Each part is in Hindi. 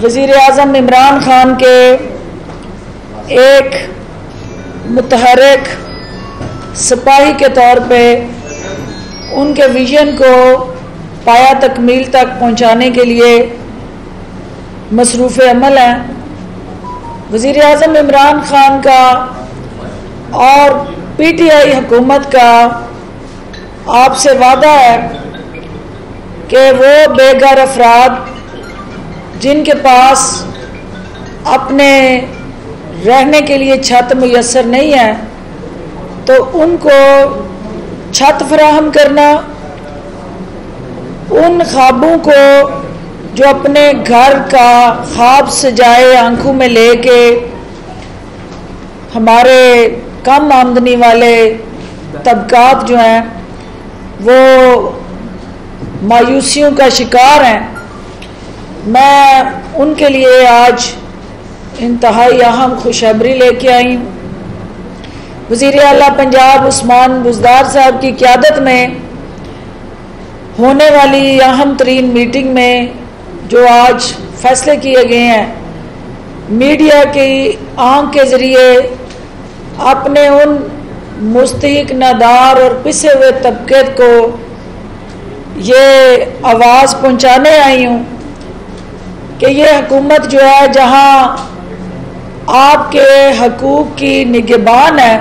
वज़ीर आज़म इमरान खान के एक मुतहर्रिक सिपाही के तौर पे उनके विजन को पाया तकमील तक पहुंचाने के लिए मसरूफ़ अमल हैं। वज़ीर आज़म इमरान खान का और पीटीआई हुकूमत का आपसे वादा है कि वो बेघर अफराद जिनके पास अपने रहने के लिए छत मुयस्सर नहीं है तो उनको छत फराहम करना, उन ख्वाबों को जो अपने घर का ख्वाब सजाए आंखों में लेके हमारे कम आमदनी वाले तबकात जो हैं वो मायूसियों का शिकार हैं। मैं उनके लिए आज इंतहाई अहम खुशखबरी लेके आई हूँ। वज़ीर आला पंजाब उस्मान बुज़दार साहब की क़यादत में होने वाली अहम तरीन मीटिंग में जो आज फैसले किए गए हैं, मीडिया की आंख के ज़रिए अपने उन मुस्तहिक नादार और पिसे हुए तबके को ये आवाज़ पहुँचाने आई हूँ कि ये हुकूमत जो है जहाँ आपके हकूक़ की निगहबान है,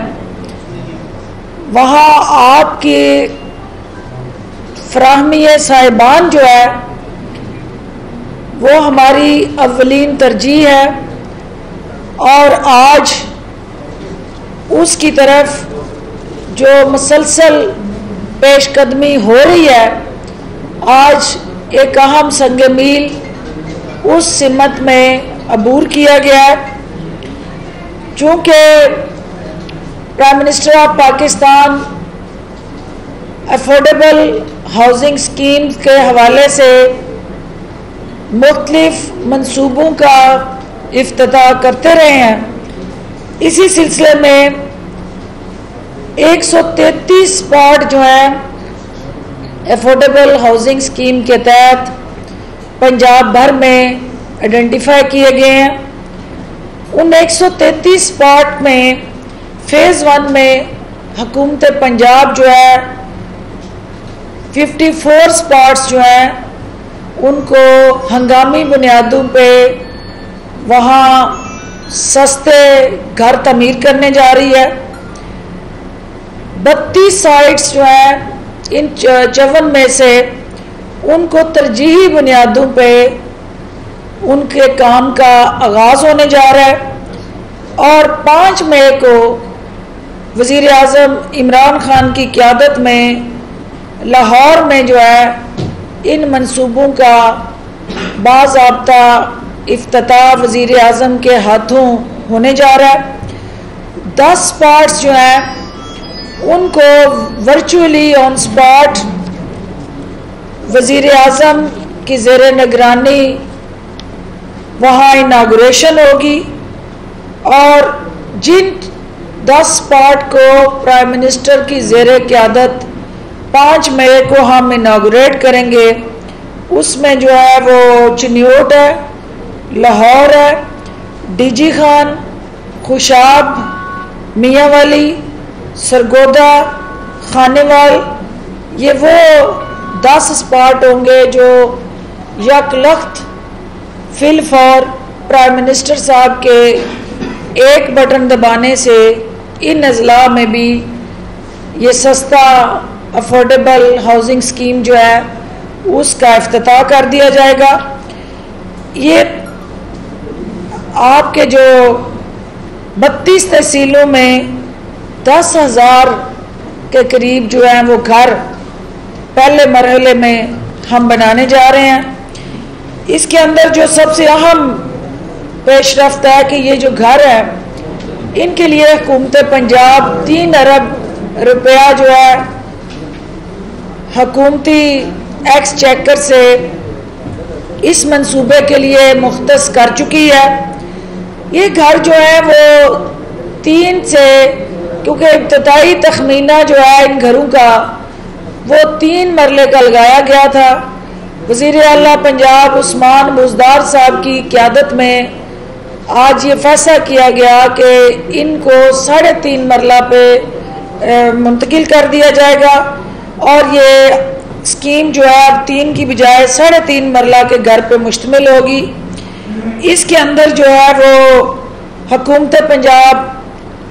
वहाँ आपकी फराहमी साहिबान जो है वो हमारी अव्वलीन तरजीह है। और आज उसकी तरफ जो मुसलसल पेशकदमी हो रही है, आज एक अहम संग मील उस सिमत में अबूर किया गया है। चूँकि prime minister of Pakistan affordable housing scheme के हवाले से मुख्तलिफ मंसूबों का इफ्तिताह करते रहे हैं, इसी सिलसिले में 133 स्पॉट जो हैं अफोर्डेबल हाउसिंग स्कीम के तहत पंजाब भर में आइडेंटिफाई किए गए हैं। उन 133 स्पॉट में फ़ेज़ 1 में हुकूमत पंजाब जो है 54 स्पॉट्स जो हैं उनको हंगामी बुनियादों पे वहाँ सस्ते घर तमीर करने जा रही है। 32 साइट्स जो हैं इन 54 में से उनको तरजीही बुनियादों पे उनके काम का आगाज़ होने जा रहा है और 5 मई को वज़ीर आज़म इमरान खान की क़यादत में लाहौर में जो है इन मंसूबों का बाज़ाब्ता इफ्तिताह वज़ीर आज़म के हाथों होने जा रहा है। 10 स्पॉट्स जो हैं उनको वर्चुअली ऑन स्पॉट वज़ीर आज़म की ज़ेरे निगरानी वहाँ इनागुरेशन होगी और जिन 10 स्पॉट को प्राइम मिनिस्टर की ज़ेरे क़यादत 5 मई को हम इनागुरेट करेंगे, उसमें जो है वो चिन्योट है, लाहौर है, डीजी खान, खुशाब, मियाँ वाली, सरगोदा, खानेवाल, ये वो 10 स्पॉट होंगे जो यकलख्त फिल फॉर प्राइम मिनिस्टर साहब के एक बटन दबाने से इन अजला में भी ये सस्ता अफोर्डेबल हाउसिंग स्कीम जो है उसका इफ्तिताह कर दिया जाएगा। ये आपके जो 32 तहसीलों में 10,000 के करीब जो है वो घर पहले मरहले में हम बनाने जा रहे हैं। इसके अंदर जो सबसे अहम पेशरफ्त है कि ये जो घर है इनके लिए हुकूमत पंजाब 3 अरब रुपया जो है हुकूमती एक्सचेकर से इस मंसूबे के लिए मुख्तस कर चुकी है। ये घर जो है वो 3 से, क्योंकि इब्तदाई तखमीना जो है इन घरों का वो 3 मरले का लगाया गया था, वज़ीर आला पंजाब उस्मान बुज़दार साहब की क़यादत में आज ये फैसला किया गया कि इनको 3.5 मरला पे मुंतकिल कर दिया जाएगा और ये स्कीम जो है अब 3 की बजाय 3.5 मरला के घर पे मुश्तमिल होगी। इसके अंदर जो है वो हुकूमत पंजाब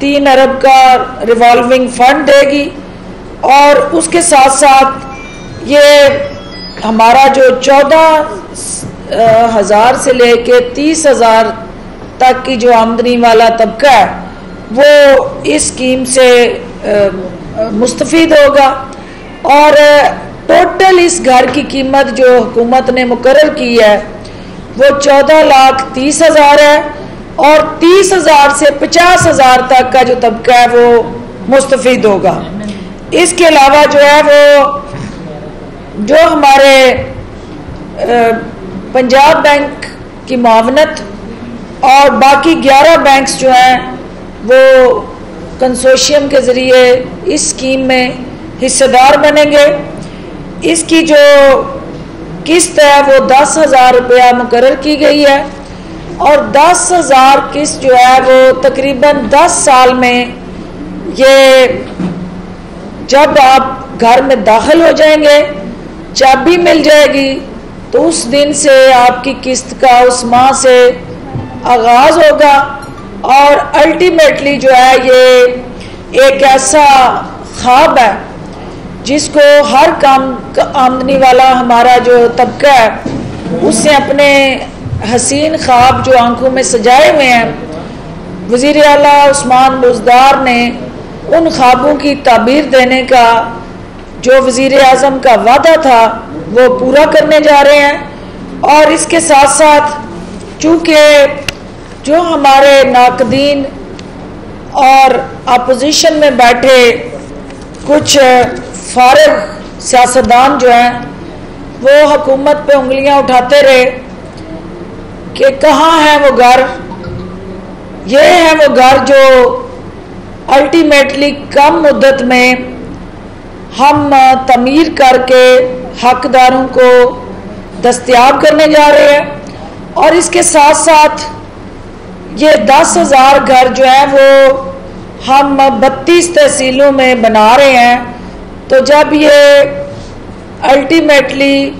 3 अरब का रिवॉल्विंग फंड देगी और उसके साथ साथ ये हमारा जो 14,000 से लेके 30,000 तक की जो आमदनी वाला तबका है वो इस स्कीम से मुस्तफीद होगा और टोटल इस घर की कीमत जो हुकूमत ने मुकर्रर की है वो 14,30,000 है और 30,000 से 50,000 तक का जो तबका है वो मुस्तफीद होगा। इसके अलावा जो है वो जो हमारे पंजाब बैंक की मुआवनत और बाकी 11 बैंक्स जो हैं वो कंसोर्शियम के ज़रिए इस स्कीम में हिस्सेदार बनेंगे। इसकी जो किस्त है वो 10,000 रुपया मुकर्रर की गई है और 10,000 किस्त जो है वो तकरीबन 10 साल में ये जब आप घर में दाखिल हो जाएंगे चाबी मिल जाएगी तो उस दिन से आपकी किस्त का उस माह से आगाज़ होगा और अल्टीमेटली जो है ये एक ऐसा ख्वाब है जिसको हर काम आमदनी वाला हमारा जो तबका है उससे अपने हसीन ख्वाब जो आंखों में सजाए हुए हैं वज़ीर आला उस्मान बुज़दार ने उन ख्वाबों की ताबीर देने का जो वज़ीर आज़म का वादा था वो पूरा करने जा रहे हैं। और इसके साथ साथ चूँकि जो हमारे नाकदीन और अपोजिशन में बैठे कुछ फारिग सियासतदान जो हैं वो हुकूमत पे उंगलियां उठाते रहे कि कहाँ है वो घर, ये है वो घर जो अल्टीमेटली कम मुद्दत में हम तमीर करके हकदारों को दस्तयाब करने जा रहे हैं। और इसके साथ साथ ये 10,000 घर जो है वो हम 32 तहसीलों में बना रहे हैं। तो जब ये अल्टीमेटली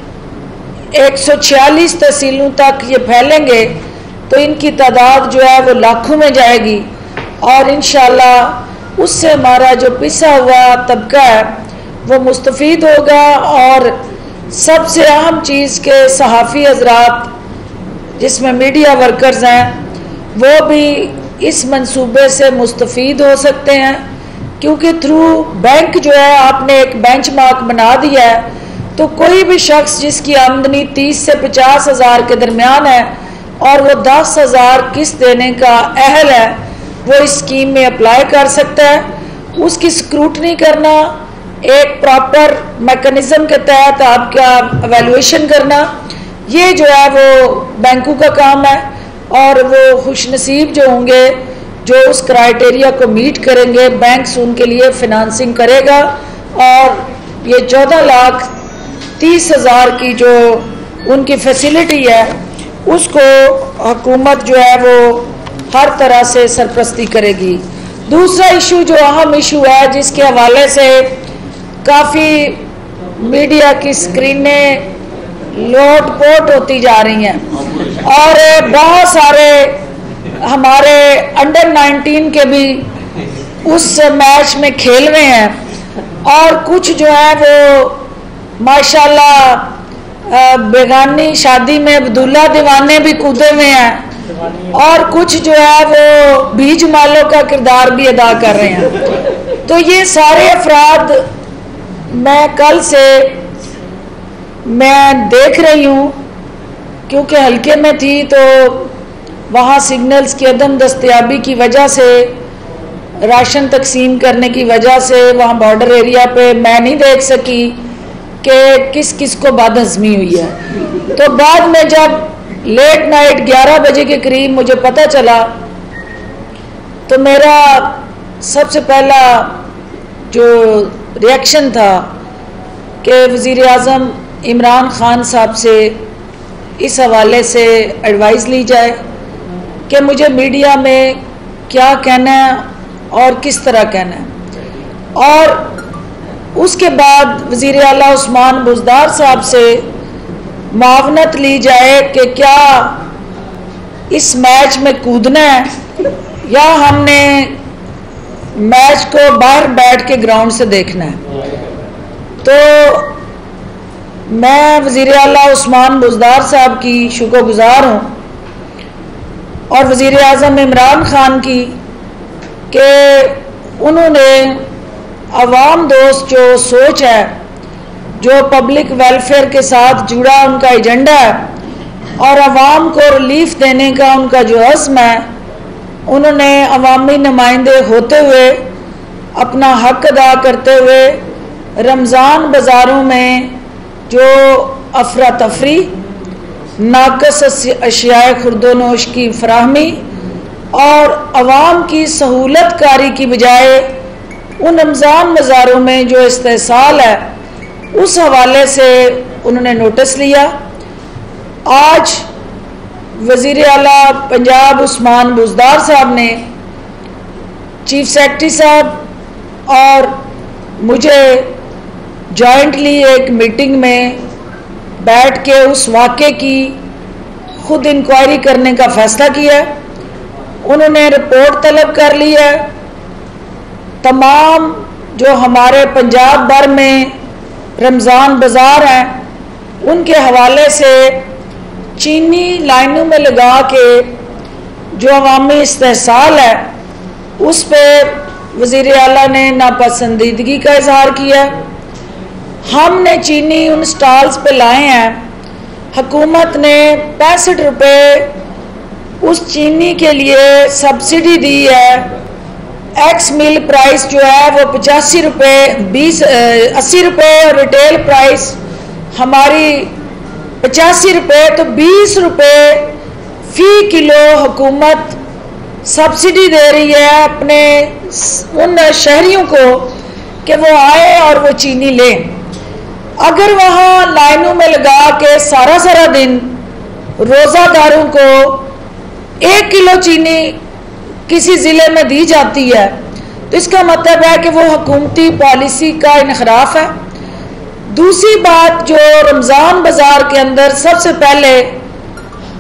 146 तहसीलों तक ये फैलेंगे तो इनकी तादाद जो है वो लाखों में जाएगी और इंशाल्लाह उससे हमारा जो पिसा हुआ तबका है वो मुस्तफीद होगा। और सबसे अहम चीज़ के सहाफ़ी हजरात जिसमें मीडिया वर्कर्स हैं वो भी इस मंसूबे से मुस्तफीद हो सकते हैं क्योंकि थ्रू बैंक जो है आपने एक बेंचमार्क बना दिया है तो कोई भी शख्स जिसकी आमदनी 30 से 50,000 के दरमियान है और वो 10,000 किस्त देने का अहल है वो इस स्कीम में अप्लाई कर सकता है। उसकी स्क्रूटनी करना, एक प्रॉपर मैकेनिज्म के तहत आपका एवेल्युएशन करना, ये जो है वो बैंकों का काम है और वो खुशनसीब जो होंगे जो उस क्राइटेरिया को मीट करेंगे बैंक्स उनके लिए फिनांसिंग करेगा। और ये 14,30,000 की जो उनकी फैसिलिटी है उसको हुकूमत जो है वो हर तरह से सरपरस्ती करेगी। दूसरा इशू जो अहम इशू है जिसके हवाले से काफ़ी मीडिया की स्क्रीनें लोट पोट होती जा रही हैं और बहुत सारे हमारे अंडर 19 के भी उस मैच में खेल रहे हैं और कुछ जो है वो माशाल्लाह बेगानी शादी में अब्दुल्ला दीवाने भी कूदे हुए हैं और कुछ जो है वो बीज मालों का किरदार भी अदा कर रहे हैं। तो ये सारे अफराद मैं कल से मैं देख रही हूँ क्योंकि हल्के में थी तो वहाँ सिग्नल्स की अदम दस्तयाबी की वजह से, राशन तकसीम करने की वजह से वहाँ बॉर्डर एरिया पे मैं नहीं देख सकी कि किस किस को बदहज़मी हुई है। तो बाद में जब लेट नाइट 11 बजे के करीब मुझे पता चला तो मेरा सबसे पहला जो रिएक्शन था कि वज़ीर आज़म इमरान खान साहब से इस हवाले से एडवाइस ली जाए कि मुझे मीडिया में क्या कहना है और किस तरह कहना है, और उसके बाद वज़ीर आला उस्मान बुज़दार साहब से मावनत ली जाए कि क्या इस मैच में कूदना है या हमने मैच को बाहर बैठ के ग्राउंड से देखना है। तो मैं वज़ीर आला उस्मान बुज़दार साहब की शुक्रगुज़ार हूँ और वज़ीर आज़म इमरान खान की कि उन्होंने अवाम दोस्त जो सोच है, जो पब्लिक वेलफेयर के साथ जुड़ा उनका एजेंडा है और अवाम को रिलीफ देने का उनका जो अज़्म है, उन्होंने अवामी नुमाइंदे होते हुए अपना हक अदा करते हुए रमज़ान बाज़ारों में जो अफरा तफरी, नाकस अशियाए खुर्दोनोश की फराहमी और अवाम की सहूलत कारी की बजाय उन रमज़ान बाज़ारों में जो इस्तेसाल है, उस हवाले से उन्होंने नोटिस लिया। आज वज़ीर आला पंजाब उस्मान बुज़दार साहब ने चीफ सेक्रेटरी साहब और मुझे जॉइंटली एक मीटिंग में बैठ के उस वाक़े की खुद इंक्वायरी करने का फ़ैसला किया। उन्होंने रिपोर्ट तलब कर ली है। तमाम जो हमारे पंजाब भर में रमज़ान बाज़ार हैं, उनके हवाले से चीनी लाइनों में लगा के जो अवामी इस्तेहसाल है, उस पर वज़ीर आला ने नापसंदीदगी का इजहार किया। हमने चीनी उन स्टॉल्स पे लाए हैं, हुकूमत ने 65 रुपये उस चीनी के लिए सब्सिडी दी है। एक्स मिल प्राइस जो है वो 85 रुपये 80 रुपये और रिटेल प्राइस हमारी 85 रुपये, तो 20 रुपये फ़ी किलो हुकूमत सब्सिडी दे रही है अपने उन शहरियों को कि वो आए और वो चीनी लें। अगर वहाँ लाइनों में लगा के सारा दिन रोज़ादारों को 1 किलो चीनी किसी ज़िले में दी जाती है, तो इसका मतलब है कि वो हुकूमती पॉलिसी का इनखराफ है। दूसरी बात, जो रमज़ान बाज़ार के अंदर सबसे पहले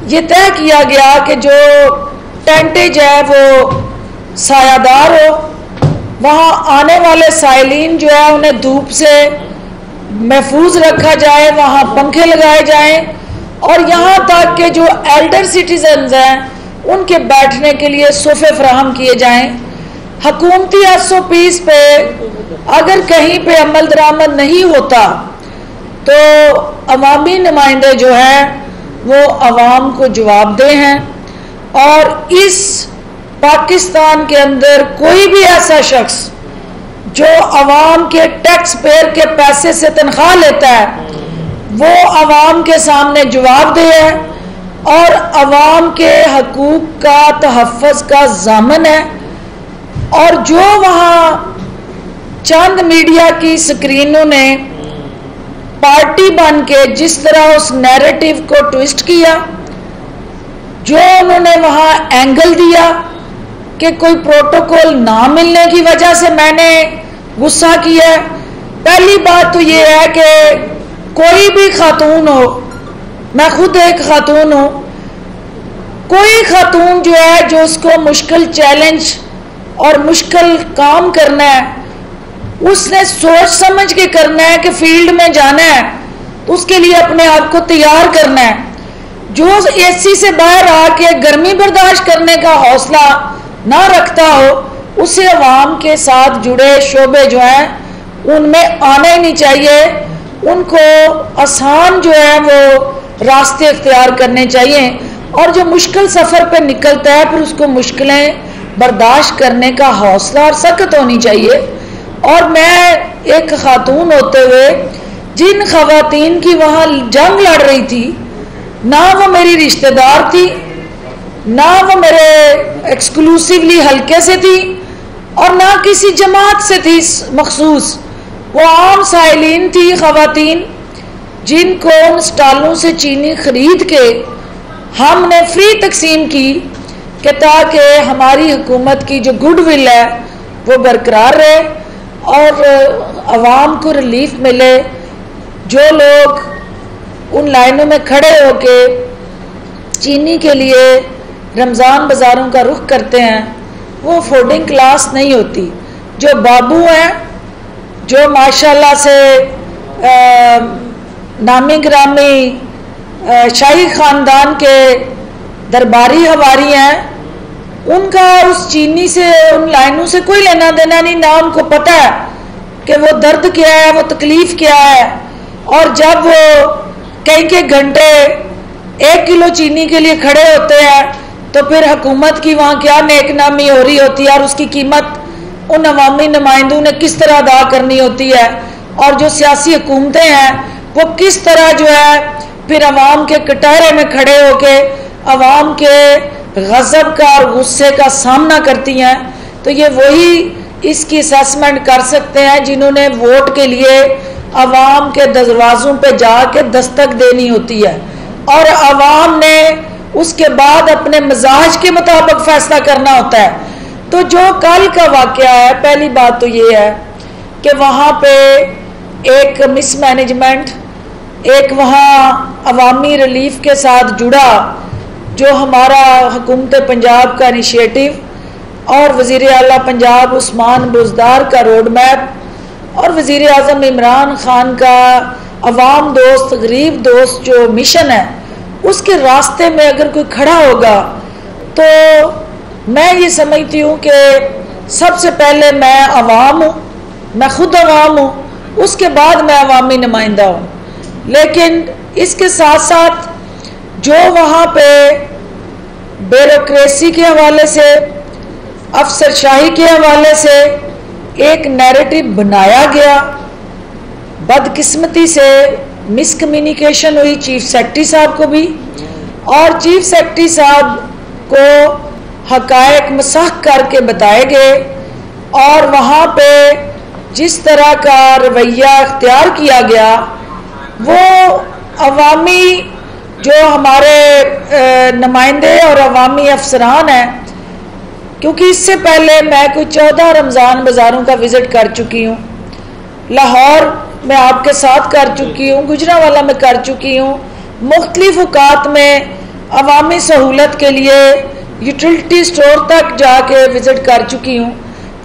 ये तय किया गया कि जो टेंटेज है वो सायादार हो, वहाँ आने वाले साइलिन जो है उन्हें धूप से महफूज रखा जाए, वहाँ पंखे लगाए जाएं और यहाँ तक कि जो एल्डर सिटीजन्स हैं उनके बैठने के लिए सोफे फराहम किए जाएं। हुकूमती SOPs पे अगर कहीं पे अमल दरामद नहीं होता तो अवामी नुमाइंदे जो हैं वो अवाम को जवाबदेह हैं, और इस पाकिस्तान के अंदर कोई भी ऐसा शख्स जो अवाम के टैक्स पेयर के पैसे से तनख्वाह लेता है वो अवाम के सामने जवाबदेह है और अवाम के हकूक का तहफ़्फ़ुज़ का ज़ामन है। और जो वहाँ चंद मीडिया की स्क्रीनों ने पार्टी बन के जिस तरह उस नैरेटिव को ट्विस्ट किया, जो उन्होंने वहाँ एंगल दिया कि कोई प्रोटोकॉल ना मिलने की वजह से मैंने गुस्सा किया। पहली बात तो ये है कि कोई भी खातून हो, मैं खुद एक खातून हूँ, कोई खातून जो है जो उसको मुश्किल चैलेंज और मुश्किल काम करना है, उसने सोच समझ के करना है कि फील्ड में जाना है तो उसके लिए अपने आप को तैयार करना है। जो AC से बाहर आके गर्मी बर्दाश्त करने का हौसला ना रखता हो, उसे अवाम के साथ जुड़े शोबे जो हैं उनमें आना ही नहीं चाहिए। उनको आसान जो है वो रास्ते इख्तियार करने चाहिए, और जो मुश्किल सफ़र पे निकलता है फिर उसको मुश्किलें बर्दाश्त करने का हौसला और सकत होनी चाहिए। और मैं एक खातून होते हुए जिन खवातीन की वहाँ जंग लड़ रही थी, ना वो मेरी रिश्तेदार थी, ना वो मेरे एक्सक्लूसिवली हल्के से थी और ना किसी जमात से थी मखसूस, वो आम साइलिन थी खवातीन। जिनको उन स्टॉलों से चीनी खरीद के हमने फ्री तकसीम की कि ताकि हमारी हुकूमत की जो गुडविल है वो बरकरार रहे और आवाम को रिलीफ मिले। जो लोग उन लाइनों में खड़े होके चीनी के लिए रमज़ान बाज़ारों का रुख करते हैं वो अफोर्डिंग क्लास नहीं होती। जो बाबू हैं, जो माशाल्लाह से नामी ग्रामी शाही ख़ानदान के दरबारी हवारी हैं, उनका उस चीनी से, उन लाइनों से कोई लेना देना नहीं। ना उनको पता है कि वो दर्द क्या है, वो तकलीफ़ क्या है। और जब वो कई घंटे 1 किलो चीनी के लिए खड़े होते हैं तो फिर हुकूमत की वहाँ क्या नेकनामी हो रही होती है और उसकी कीमत उन अवामी नुमाइंदों ने किस तरह अदा करनी होती है। और जो सियासी हुकूमतें हैं वो किस तरह जो है फिर अवाम के कटहरे में खड़े होके अवाम के गज़ब का और गुस्से का सामना करती हैं। तो ये वही इसकी असेसमेंट कर सकते हैं जिन्होंने वोट के लिए अवाम के दरवाज़ों पे जाके दस्तक देनी होती है और अवाम ने उसके बाद अपने मिजाज के मुताबिक फैसला करना होता है। तो जो कल का वाक़या है, पहली बात तो ये है कि वहाँ पे एक मिसमैनेजमेंट, एक वहाँ अवामी रिलीफ के साथ जुड़ा जो हमारा हुकूमत पंजाब का इनिशिएटिव और वज़ीर आला पंजाब उस्मान बुज़दार का रोड मैप और वज़ीर आज़म इमरान खान का अवाम दोस्त गरीब दोस्त जो मिशन है, उसके रास्ते में अगर कोई खड़ा होगा तो मैं ये समझती हूँ कि सबसे पहले मैं अवाम हूँ, मैं खुद अवाम हूँ, उसके बाद मैं अवामी नुमाइंदा हूँ। लेकिन इसके साथ साथ जो वहाँ पे ब्यूरोक्रेसी के हवाले से, अफसरशाही के हवाले से एक नैरेटिव बनाया गया, बदकिस्मती से मिसकम्युनिकेशन हुई चीफ सेक्रेटरी साहब को भी, और चीफ सेक्रेटरी साहब को हकायक मसाख करके बताए गए और वहाँ पे जिस तरह का रवैया इख्तियार किया गया वो अवामी जो हमारे नुमाइंदे और अवामी अफसरान हैं, क्योंकि इससे पहले मैं कोई 14 रमज़ान बाज़ारों का विज़िट कर चुकी हूँ, लाहौर में आपके साथ कर चुकी हूँ, गुजरांवाला में कर चुकी हूँ, मुख्तलिफ औकात में अवामी सहूलत के लिए यूटिलिटी स्टोर तक जाके विज़िट कर चुकी हूँ।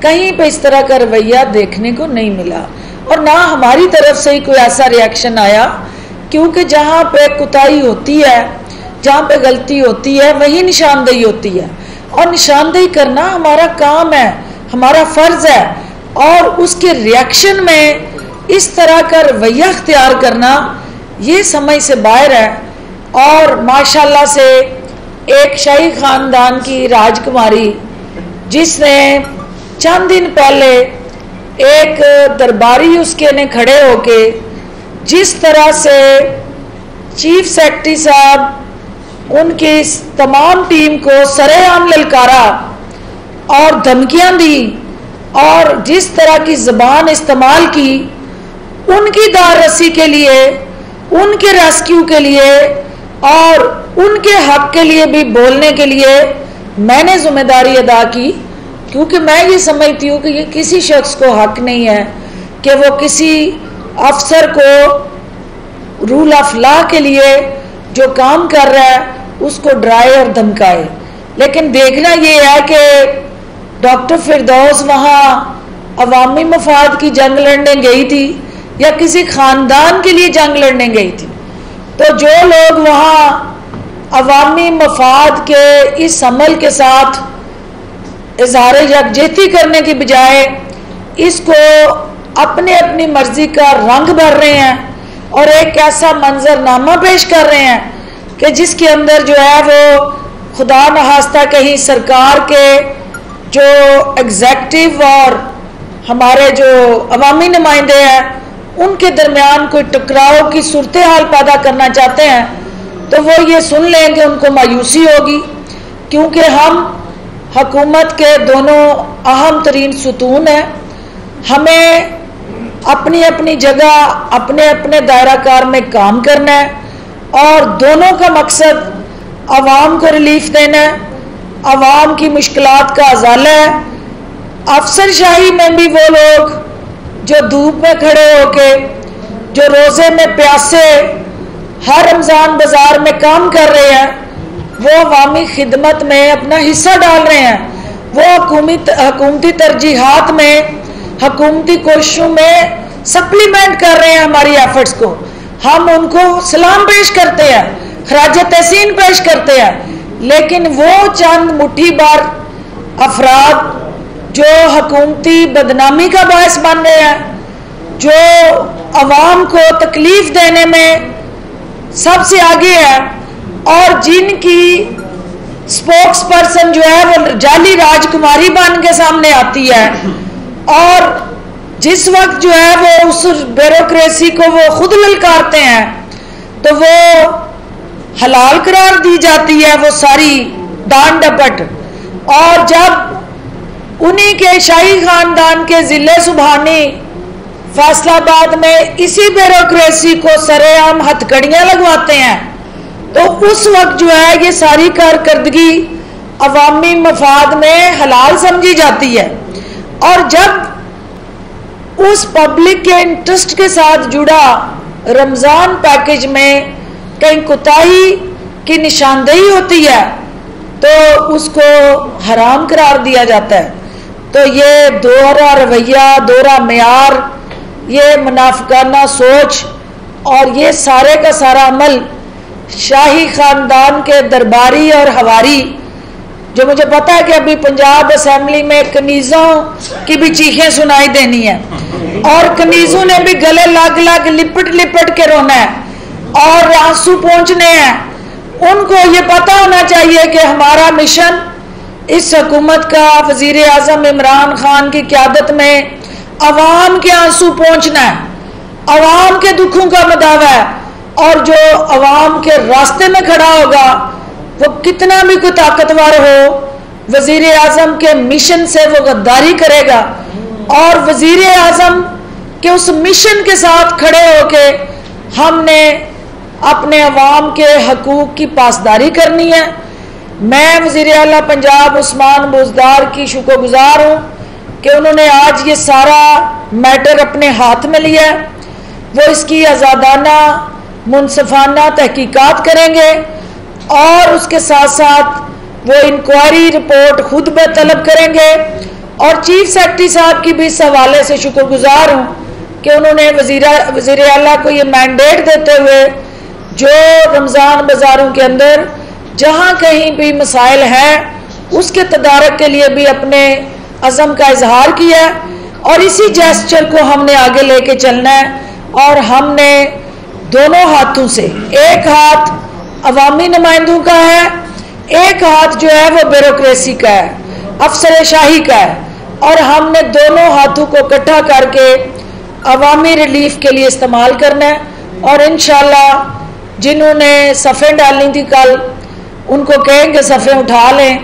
कहीं पे इस तरह का रवैया देखने को नहीं मिला और ना हमारी तरफ से ही कोई ऐसा रिएक्शन आया, क्योंकि जहाँ पे कुताही होती है, जहाँ पे गलती होती है वही निशानदेही होती है और निशानदेही करना हमारा काम है, हमारा फ़र्ज़ है। और उसके रिएक्शन में इस तरह का रवैया अख्तियार करना ये समझ से बाहर है। और माशाल्लाह से एक शाही ख़ानदान की राजकुमारी जिसने चंद दिन पहले एक दरबारी उसके ने खड़े होके जिस तरह से चीफ सेक्रेटरी साहब उनकी तमाम टीम को सरेआम ललकारा और धमकियां दी और जिस तरह की ज़बान इस्तेमाल की उनकी दार रसी के लिए, उनके रेस्क्यू के लिए और उनके हक के लिए भी बोलने के लिए मैंने जिम्मेदारी अदा की, क्योंकि मैं ये समझती हूँ कि ये किसी शख्स को हक नहीं है कि वो किसी अफसर को रूल ऑफ लॉ के लिए जो काम कर रहा है उसको डराए और धमकाए। लेकिन देखना ये है कि डॉक्टर फिरदौस वहाँ अवामी मफाद की जंग लड़ने गई थी या किसी ख़ानदान के लिए जंग लड़ने गई थी। तो जो लोग वहाँ अवामी मफाद के इस अमल के साथ इज़हार यकजहती करने की बजाय इसको अपने अपनी मर्जी का रंग भर रहे हैं और एक ऐसा मंजरनामा पेश कर रहे हैं कि जिसके अंदर जो है वो खुदा न खास्ता कहीं सरकार के जो एग्जेक्टिव और हमारे जो अवामी नुमाइंदे हैं उनके दरमियान कोई टकराव की सूरत हाल पैदा करना चाहते हैं तो वो ये सुन लें कि उनको मायूसी होगी, क्योंकि हम हुकूमत के दोनों अहम तरीन सुतून हैं। हमें अपनी अपनी जगह अपने अपने दायरा कार में काम करना है और दोनों का मकसद आवाम को रिलीफ देना है, आवाम की मुश्किलात का अजाला है। अफसरशाही में भी वो लोग जो धूप में खड़े होके, जो रोज़े में प्यासे हर रमज़ान बाज़ार में काम कर रहे हैं, वो अवामी खिदमत में अपना हिस्सा डाल रहे हैं, वो हुकूमती तरजीहात में, हुकूमती कोशिशों में सप्लीमेंट कर रहे हैं हमारी एफर्ट्स को। हम उनको सलाम पेश करते हैं, खराज तहसीन पेश करते हैं, लेकिन वो चंद मुट्ठी बार अफराद जो हुकूमती बदनामी का बायस बन रहे हैं, जो अवाम को तकलीफ देने में सबसे आगे है और जिनकी स्पोक्स पर्सन जो है वो जाली राजकुमारी बन के सामने आती है, और जिस वक्त जो है वो उस ब्यूरोक्रेसी को वो खुद ललकारते हैं तो वो हलाल करार दी जाती है वो सारी दान डपट। और जब उन्हीं के शाही खानदान के जिले सुबहानी फैसलाबाद में इसी ब्यूरोक्रेसी को सरेआम हथकड़ियां लगवाते हैं तो उस वक्त जो है ये सारी कारकर्दगी अवामी मफाद में हलाल समझी जाती है। और जब उस पब्लिक के इंटरेस्ट के साथ जुड़ा रमज़ान पैकेज में कहीं कोताही की निशानदेही होती है तो उसको हराम करार दिया जाता है। तो ये दोहरा रवैया, दोहरा मेयार, ये मुनाफिकाना सोच और ये सारे का सारा अमल शाही खानदान के दरबारी और हवारी, जो मुझे पता है कि अभी पंजाब असेंबली में कनीज़ों की भी चीखें सुनाई देनी है और कनीज़ों ने भी गले लग लग लिपट लिपट के रोना है और आंसू पहुंचने हैं। उनको ये पता होना चाहिए कि हमारा मिशन इस हुकूमत का वजीर आज़म इमरान खान की क़यादत में अवाम के आंसू पहुंचना है, अवाम के दुखों का मदावा है, और जो अवाम के रास्ते में खड़ा होगा वो कितना भी कोई ताकतवर हो, वजीर आज़म के मिशन से वो गद्दारी करेगा। और वजीर आज़म के उस मिशन के साथ खड़े होके हमने अपने अवाम के हकूक की पासदारी करनी है। मैं वज़ीर आला पंजाब उस्मान बुज़दार की शुक्रगुजार हूँ कि उन्होंने आज ये सारा मैटर अपने हाथ में लिया है। वो इसकी आज़ादाना मुनसफाना तहकीकात करेंगे और उसके साथ साथ वो इंक्वायरी रिपोर्ट खुद ब तलब करेंगे। और चीफ सेक्रेटरी साहब की भी इस हवाले से शुक्रगुजार हूँ कि उन्होंने वज़ीर आला को ये मैंडेट देते हुए जो रमज़ान बाज़ारों के अंदर जहाँ कहीं भी मसाइल हैं उसके तदारक के लिए भी अपने अज़म का इजहार किया और इसी जेस्चर को हमने आगे लेके चलना है। और हमने दोनों हाथों से, एक हाथ अवामी नुमाइंदों का है, एक हाथ जो है वो ब्यूरोक्रेसी का है, अफसरशाही का है, और हमने दोनों हाथों को इकट्ठा करके अवामी रिलीफ के लिए इस्तेमाल करना है। और इंशाल्लाह जिन्होंने सफ़ें डालनी थी कल उनको कहेंगे सफ़ें उठा लें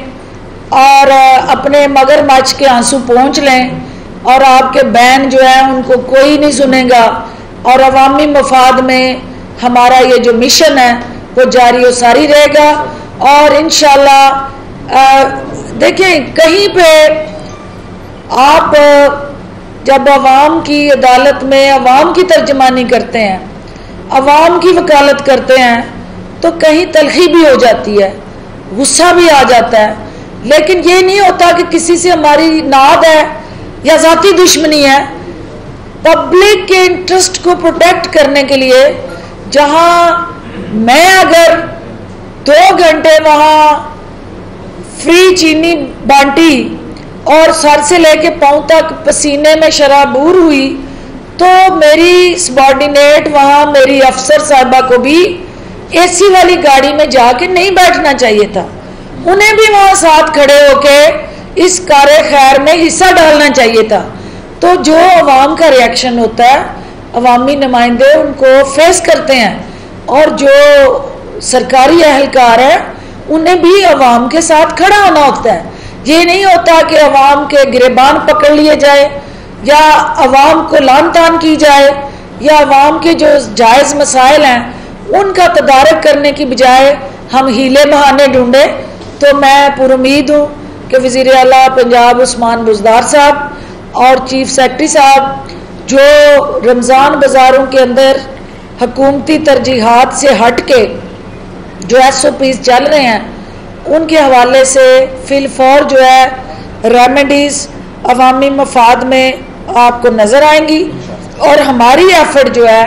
और अपने मगरमच्छ के आंसू पहुँच लें और आपके बैन जो है उनको कोई नहीं सुनेगा और अवामी मफाद में हमारा ये जो मिशन है वो जारी और सारी रहेगा। और इंशाल्लाह देखें कहीं पे आप जब अवाम की अदालत में अवाम की तर्जमानी करते हैं, अवाम की वकालत करते हैं तो कहीं तलखी भी हो जाती है, गुस्सा भी आ जाता है, लेकिन ये नहीं होता कि किसी से हमारी नाद है या ज़ाती दुश्मनी है। पब्लिक के इंटरेस्ट को प्रोटेक्ट करने के लिए जहां मैं अगर 2 घंटे वहां फ्री चीनी बांटी और सर से लेके पांव तक पसीने में शराबूर हुई तो मेरी सबॉर्डिनेट वहां मेरी अफसर साहिबा को भी एसी वाली गाड़ी में जाके नहीं बैठना चाहिए था, उन्हें भी वहां साथ खड़े होके इस कार्य खैर में हिस्सा डालना चाहिए था। तो जो अवाम का रिएक्शन होता है अवामी नुमाइंदे उनको फेस करते हैं और जो सरकारी अहलकार है उन्हें भी अवाम के साथ खड़ा होना होता है। ये नहीं होता कि अवाम के गिरेबान पकड़ लिए जाए, या अवाम को लान तान की जाए या अवाम के जो जायज़ मसाइल हैं उनका तदारक करने की बजाय हम हीले बहाने ढूंढे। तो मैं पुरुमीद हूँ कि वज़ीर आला पंजाब उस्मान बुज़दार साहब और चीफ सेक्रेटरी साहब जो रमज़ान बाज़ारों के अंदर हुकूमती तरजीहात से हट के जो SOPs चल रहे हैं उनके हवाले से फिलफौर जो है रेमेडीज़ अवामी मफाद में आपको नज़र आएंगी। और हमारी एफर्ट जो है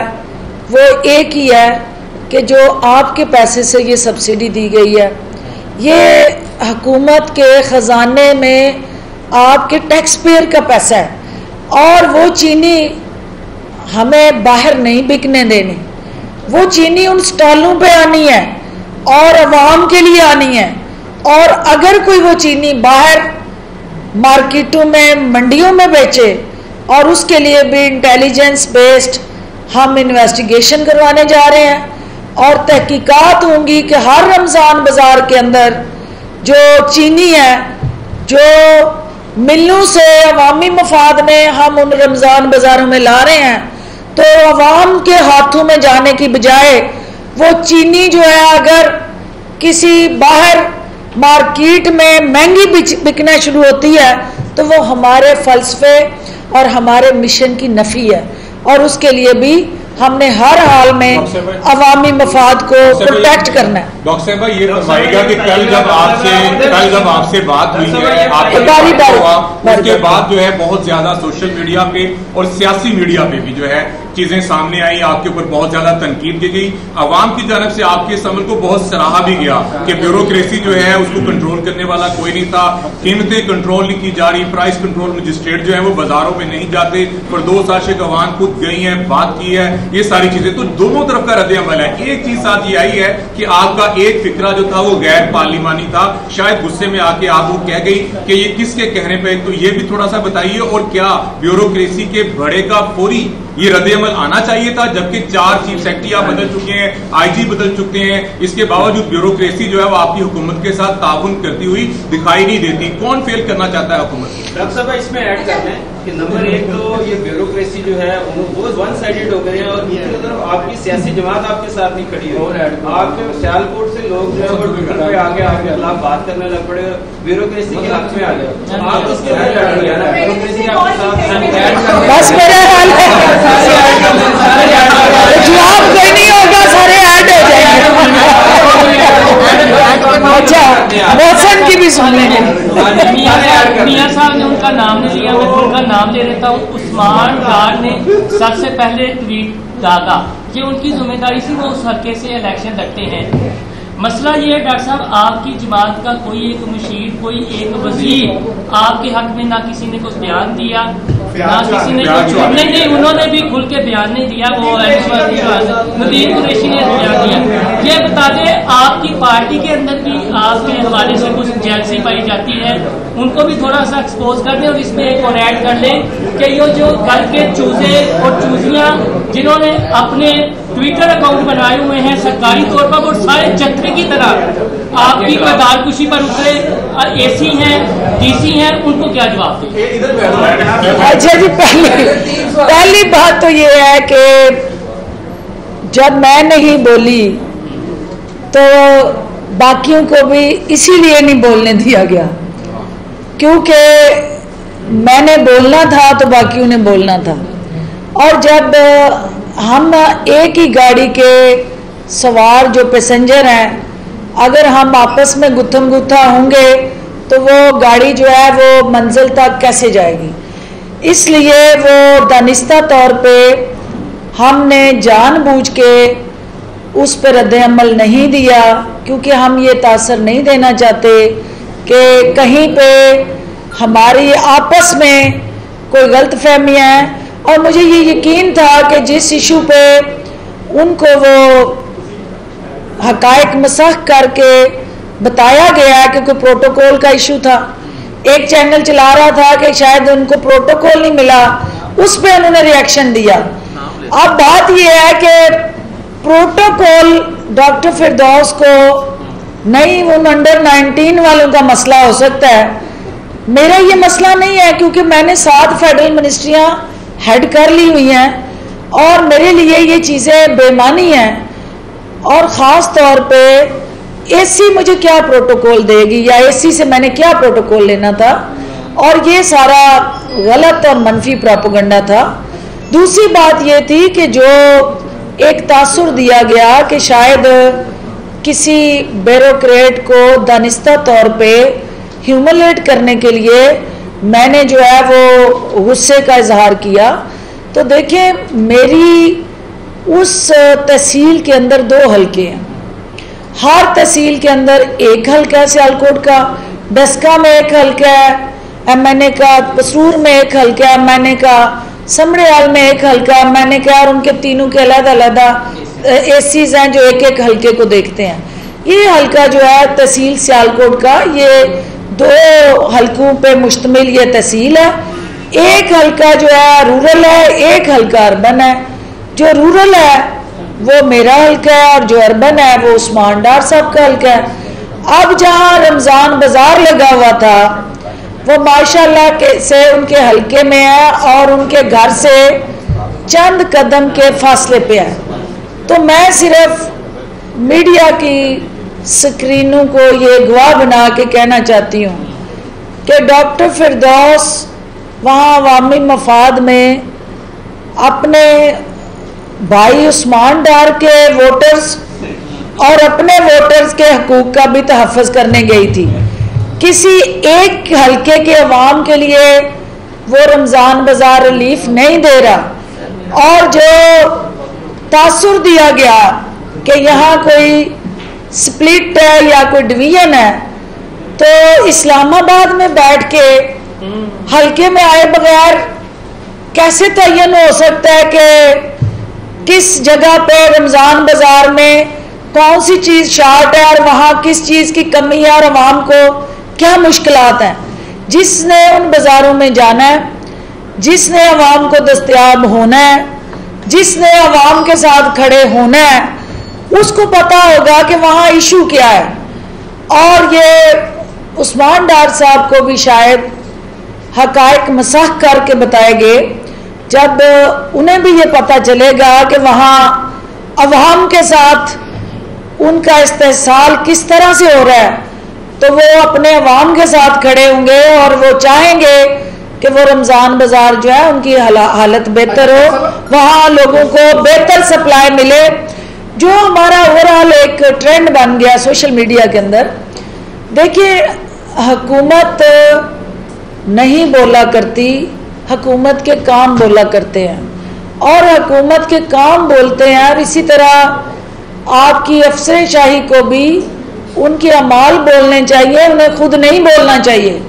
वो एक ही है कि जो आपके पैसे से ये सब्सिडी दी गई है ये हुकूमत के ख़जाने में आपके टैक्स पेयर का पैसा है और वो चीनी हमें बाहर नहीं बिकने देनी। वो चीनी उन स्टॉलों पे आनी है और अवाम के लिए आनी है। और अगर कोई वो चीनी बाहर मार्केटों में मंडियों में बेचे और उसके लिए भी इंटेलिजेंस बेस्ड हम इन्वेस्टिगेशन करवाने जा रहे हैं और तहकीकात होंगी कि हर रमज़ान बाज़ार के अंदर जो चीनी है जो मिलों से अवामी मफाद में हम उन रमज़ान बाज़ारों में ला रहे हैं तो अवाम के हाथों में जाने की बजाय वो चीनी जो है अगर किसी बाहर मार्केट में महंगी बिकना शुरू होती है तो वो हमारे फ़लसफ़े और हमारे मिशन की नफ़ी है और उसके लिए भी हमने हर हाल में अवामी मफाद को प्रोटेक्ट करना है। डॉक्टर साहब भाई ये फरमाइएगा कि कल जब आपसे बात हुई है आपके उसके बाद जो है बहुत ज्यादा सोशल मीडिया पे और सियासी मीडिया पे भी जो है चीजें सामने आई, आपके ऊपर बहुत ज्यादा तनकीद की गई, अवाम की जानब से आपके इस अमल को बहुत सराहा भी गया कि ब्यूरोक्रेसी जो है उसको कंट्रोल करने वाला कोई नहीं था, कीमतें कंट्रोल नहीं की जा रही, प्राइस कंट्रोल मजिस्ट्रेट जो है वो बाजारों में नहीं जाते, फिरदौस आशिक अवाम खुद गई है, बात की है, ये सारी चीजें तो दोनों तरफ का रद्द अमल है। एक चीज साथ ये आई है कि आपका एक फिक्रा जो था वो गैर पार्लिमानी था, शायद गुस्से में आके आप वो कह गई कि ये किसके कहने पे, तो ये भी थोड़ा सा बताइए। और क्या ब्यूरोक्रेसी के बड़े का फौरी ये रद्द अमल आना चाहिए था, जबकि 4 चीफ सेक्रेटरी आप बदल चुके हैं, IG बदल चुके हैं, इसके बावजूद ब्यूरोक्रेसी जो है वो आपकी हुकूमत के साथ ताउन करती हुई दिखाई नहीं देती, कौन फेल करना चाहता है हुकूमत? डॉक्टर साहब इसमें ऐड कर लें कि नंबर 1 तो ये ब्यूरोक्रेसी जो है वो वन साइडेड हो गए हैं और दूसरी तरफ आपकी सियासी जमात आपके साथ नहीं खड़ी है। आपके सियालकोट से लोग जो है वो ट्विटर पे आगे आपके खिलाफ बात करने लग पड़े, ब्यूरोक्रेसी के हक में आ गए, आप उसके लिए लड़ रहे हैं ना, ब्यूरोक्रेसी आपके साथ बस मेरा हाल है जवाब कोई नहीं होगा, सारे ऐड हो जाएंगे। अच्छा मौसम की भी सुन लेंगे। मियां साहब ने उनका नाम नहीं लिया, मैं उनका नाम ले लेता हूँ। उस्मान डार ने सबसे पहले ट्वीट डाला कि उनकी जिम्मेदारी से वो उस हल्के से इलेक्शन लड़ते हैं। मसला ये है डॉक्टर साहब, आपकी जमात का कोई एक मुशीर, कोई एक वजीर आपके हक में ना किसी ने कुछ बयान दिया, ना किसी ने कुछ नहीं, उन्होंने भी खुल के बयान नहीं दिया, वो नदीर कुरैशी ने बयान दिया। ये बता दें आपकी पार्टी के अंदर भी आपके हवाले से कुछ जेलसी पाई जाती है, उनको भी थोड़ा सा एक्सपोज कर दें और इसमें एक और ऐड कर लें कि ये जो कल के चूजे और चूजियां जिन्होंने अपने ट्विटर अकाउंट बनाए हुए हैं सरकारी तौर पर, वो सारे जत्थे की तरह आपकी दारकुशी पर उतरे, AC हैं, DC हैं, उनको क्या जवाब दें? अच्छा जी, पहली बात तो ये है कि जब मैं नहीं बोली तो बाकियों को भी इसीलिए नहीं बोलने दिया गया क्योंकि मैंने बोलना था तो बाकियों ने बोलना था। और जब हम एक ही गाड़ी के सवार जो पैसेंजर हैं, अगर हम आपस में गुत्थम गुत्था होंगे तो वो गाड़ी जो है वो मंजिल तक कैसे जाएगी। इसलिए वो दानिस्ता तौर पे हमने जानबूझ के उस पर रद्द अमल नहीं दिया क्योंकि हम ये तासर नहीं देना चाहते कि कहीं पे हमारी आपस में कोई गलतफहमियाँ हैं। और मुझे ये यकीन था कि जिस इशू पे उनको वो हकायक मसख करके बताया गया कि कोई प्रोटोकॉल का इशू था, एक चैनल चला रहा था कि शायद उनको प्रोटोकॉल नहीं मिला, उस पर उन्होंने रिएक्शन दिया। अब बात यह है कि प्रोटोकॉल डॉक्टर फिरदौस को नहीं, उन अंडर 19 वालों का मसला हो सकता है, मेरा ये मसला नहीं है, क्योंकि मैंने 7 फेडरल मिनिस्ट्रियां हेड कर ली हुई हैं और मेरे लिए ये चीज़ें बेमानी हैं। और ख़ास तौर पे एसी मुझे क्या प्रोटोकॉल देगी, या एसी से मैंने क्या प्रोटोकॉल लेना था, और ये सारा गलत और मनफी प्रोपेगेंडा था। दूसरी बात ये थी कि जो एक तासुर दिया गया कि शायद किसी ब्यूरोक्रेट को दानिस्ता तौर पे ह्यूमिलेट करने के लिए मैंने जो है वो गुस्से का इजहार किया। तो देखें, मेरी उस तहसील के अंदर 2 हलके हैं, हर तहसील के अंदर एक हलका है सियालकोट का, डस्का में एक हलका है MNA का, पसरूर में एक हलका है MNA का, समड़ियाल में एक हलका MNA का, और उनके तीनों के अलग-अलग एसीज हैं जो एक एक हलके को देखते हैं। ये हलका जो है तहसील सियालकोट का, ये 2 हलकों पे मुश्तमिल ये तहसील है। एक हलका जो है रूरल है, एक हलका अर्बन है। जो रूरल है वो मेरा हलका है और जो अर्बन है वो उस्मान डार साहब का हलका है। अब जहाँ रमज़ान बाजार लगा हुआ था वो माशाल्लाह के से उनके हलके में है और उनके घर से चंद कदम के फासले पे है। तो मैं सिर्फ मीडिया की स्क्रीनों को ये गवाह बना के कहना चाहती हूँ कि डॉक्टर फिरदौस वहाँ अवामी मफाद में अपने भाई उस्मान डार के वोटर्स और अपने वोटर्स के हकूक का भी तहफ़्फ़ुज़ करने गई थी। किसी एक हलके के अवाम के लिए वो रमज़ान बाजार रिलीफ नहीं दे रहा। और जो तासुर दिया गया कि यहाँ कोई स्प्लिट है या कोई डिवीजन है, तो इस्लामाबाद में बैठ के हलके में आए बगैर कैसे तयन हो सकता है कि किस जगह पे रमज़ान बाजार में कौन सी चीज़ शार्ट है और वहाँ किस चीज़ की कमी है और अवाम को क्या मुश्किलात हैं। जिसने उन बाज़ारों में जाना है, जिसने अवाम को दस्तयाब होना है, जिसने अवाम के साथ खड़े होना है, उसको पता होगा कि वहाँ इशू क्या है। और ये उस्मान डार साहब को भी शायद हकायक मसाह करके बताएंगे जब उन्हें भी ये पता चलेगा कि वहाँ अवाम के साथ उनका इस्तेहसाल किस तरह से हो रहा है, तो वो अपने अवाम के साथ खड़े होंगे और वो चाहेंगे कि वो रमज़ान बाजार जो है उनकी हालत बेहतर हो, वहाँ लोगों को बेहतर सप्लाई मिले। जो हमारा ओवरऑल एक ट्रेंड बन गया सोशल मीडिया के अंदर, देखिए हुकूमत नहीं बोला करती, हुकूमत के काम बोला करते हैं और हुकूमत के काम बोलते हैं। और इसी तरह आपकी अफसरशाही को भी उनके अमाल बोलने चाहिए, उन्हें खुद नहीं बोलना चाहिए।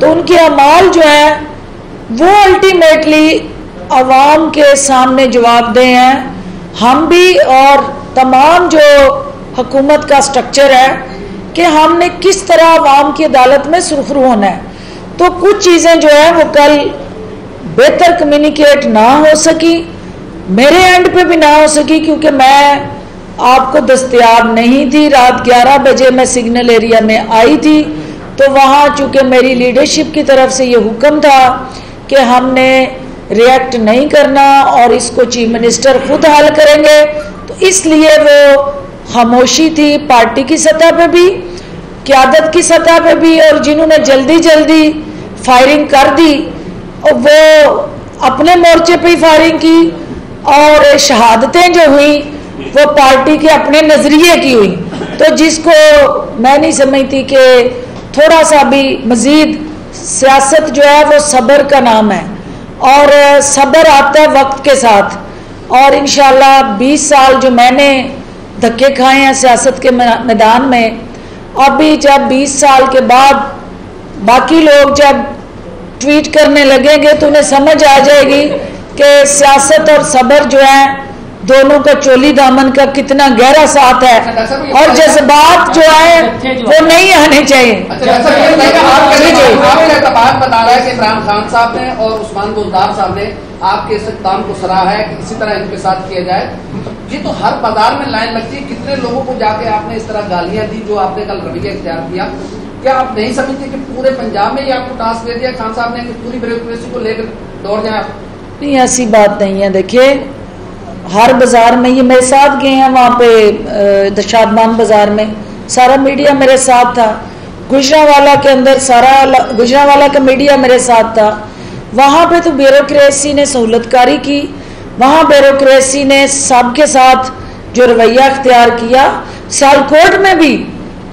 तो उनके अमाल जो है वो अल्टीमेटली अवाम के सामने जवाबदेह हैं। हम भी और तमाम जो हुकूमत का स्ट्रक्चर है कि हमने किस तरह अवाम की अदालत में सुरखरू होना है। तो कुछ चीज़ें जो है वो कल बेहतर कम्युनिकेट ना हो सकी, मेरे एंड पे भी ना हो सकी, क्योंकि मैं आपको दस्तयाब नहीं थी। रात 11 बजे मैं सिग्नल एरिया में आई थी, तो वहाँ चूँकि मेरी लीडरशिप की तरफ से ये हुक्म था कि हमने रिएक्ट नहीं करना और इसको चीफ मिनिस्टर खुद हल करेंगे, तो इसलिए वो खामोशी थी पार्टी की सतह पे भी, क़यादत की सतह पे भी। और जिन्होंने जल्दी जल्दी फायरिंग कर दी और वो अपने मोर्चे पे ही फायरिंग की, और शहादतें जो हुई वो पार्टी के अपने नज़रिए की हुई। तो जिसको मैं नहीं समझती कि थोड़ा सा भी मज़ीद, सियासत जो है वो सब्र का नाम है और सब्र आता है वक्त के साथ। और इंशाल्लाह 20 साल जो मैंने धक्के खाए हैं सियासत के मैदान में, अभी जब 20 साल के बाद बाकी लोग जब ट्वीट करने लगेंगे तो उन्हें समझ आ जाएगी कि सियासत और सब्र जो है दोनों का चोली दामन का कितना गहरा साथ है और जज्बात जो है वो नहीं आने चाहिए। आपका एतबार बता रहा है कि इमरान खान साहब ने और उस्मान बुज़दार साहब ने आपके इस काम को सराहा है कि इसी तरह इनके साथ किया जाए। ये तो हर बाजार में लाइन लगती है, कितने लोगों को जाके आपने इस तरह गालियां दी जो आपने कल रवैया इख्तियार किया। क्या आप नहीं समझते कि पूरे पंजाब में ही आपको टास्क दे दिया खान साहब ने कि पूरी ब्यूरोक्रेसी को लेकर दौड़ जाए आप? नहीं, ऐसी बात नहीं है। देखिए, हर बाजार में ये मेरे साथ गए हैं, वहाँ पे शादमान बाजार में सारा मीडिया मेरे साथ था, गुजरांवाला के अंदर सारा गुजरांवाला का मीडिया मेरे साथ था। वहाँ पे तो ब्यूरोक्रेसी ने सहूलतकारी की, वहाँ ब्यूरोक्रेसी ने सबके साथ जो रवैया अख्तियार किया। सियालकोट में भी